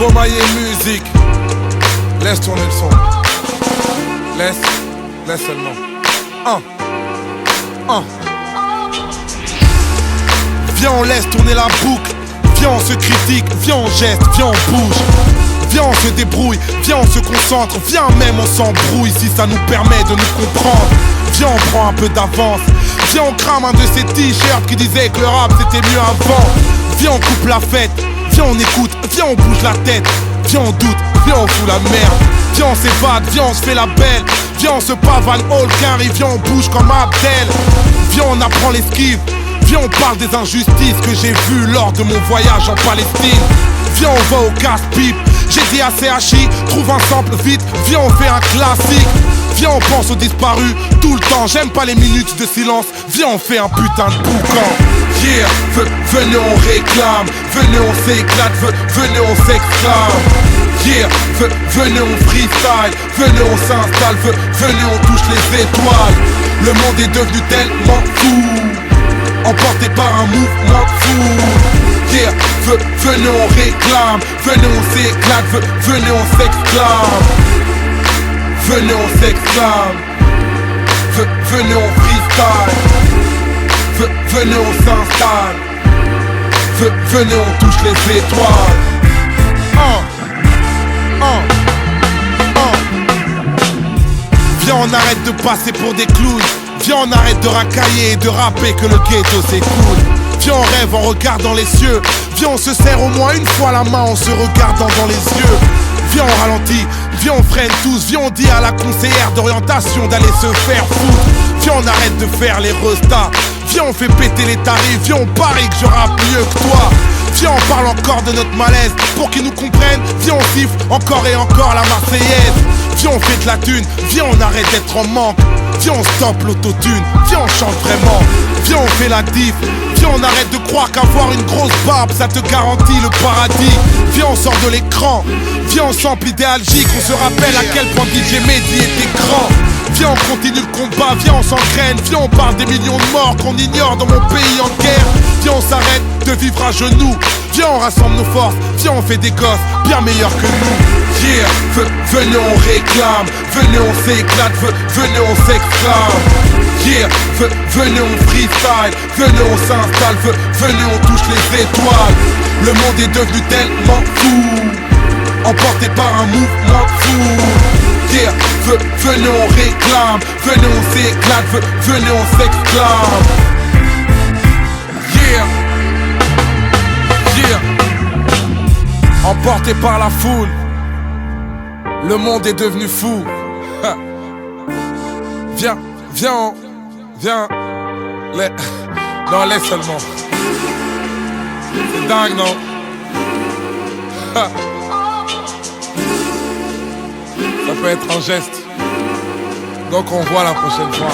Stromae musique. Laisse tourner le son. Laisse seulement. Viens, on laisse tourner la boucle. Viens, on se critique. Viens, on geste. Viens, on bouge. Viens, on se débrouille. Viens, on se concentre. Viens, même on s'embrouille si ça nous permet de nous comprendre. Viens, on prend un peu d'avance. Viens, on crame un de ces t-shirts qui disaient que le rap c'était mieux avant. Viens, on coupe la fête. Viens, on écoute. Viens, on bouge la tête. Viens, on doute. Viens, on fout la merde. Viens, on s'évade. Viens, on se fait la belle. Viens, on se pavane all carry. Viens, on bouge comme Abdel. Viens, on apprend l'esquive. Viens, on parle des injustices que j'ai vues lors de mon voyage en Palestine. Viens, on va au casse-pipe. J'ai dit à CHI, trouve un sample vite. Viens, on fait un classique. Viens, on pense aux disparus tout le temps. J'aime pas les minutes de silence. Viens, on fait un putain de boucan. Yeah, venez, on réclame. Venez, on s'éclate. Venez, on s'exclame. Yeah, venez, on freestyle. Venez, on s'installe. Venez, on touche les étoiles. Le monde est devenu tellement fou, emporté par un mouvement fou. Yeah, venez, on réclame. Venez, on s'éclate. Venez, on s'exclame. Venez, on s'exclame. Venez, on freestyle. Venez, on s'installe. Venez, on touche les étoiles. Viens, on arrête de passer pour des clowns. Viens, on arrête de racailler et de rapper que le ghetto c'est cool. Viens, on rêve en regardant les cieux. Viens, on se serre au moins une fois la main en se regardant dans les yeux. Viens, on ralentit. Viens, on freine tous. Viens, on dit à la conseillère d'orientation d'aller se faire foutre. Viens, on arrête de faire les restas. Viens, on fait péter les tarifs. Viens, on parie que je rappe mieux que toi. Viens, on parle encore de notre malaise pour qu'ils nous comprennent. Viens, on siffle encore et encore la Marseillaise. Viens, on fait de la thune. Viens, on arrête d'être en manque. Viens, on stoppe l'autotune. Viens, on chante vraiment. Viens, on fait la diff. Viens, on arrête de croire qu'avoir une grosse barbe ça te garantit le paradis. Viens, on sort de l'écran. Viens, on sample idéalgique. On se rappelle à quel point DJ Mehdi était grand. Viens, on continue le combat. Viens, on s'engraine. Viens, on parle des millions de morts qu'on ignore dans mon pays en guerre. Viens, on s'arrête de vivre à genoux. Viens, on rassemble nos forces. Viens, on fait des gosses bien meilleurs que nous. Yeah, venez, on réclame. Venez, on s'éclate. Venez, on s'exclame. Yeah, venez, on freestyle. Venez, on s'installe. Venez, on touche les étoiles. Le monde est devenu tellement fou, emporté par un mouvement fou. Yeah, venez, on réclame. Venez, on s'éclate. Venez, on s'exclame. Yeah, yeah. Emporté par la foule, le monde est devenu fou. Ha. Viens, viens, viens. Non, laisse seulement. C'est dingue, non? Ha. Ça peut être un geste. Donc on voit la prochaine fois.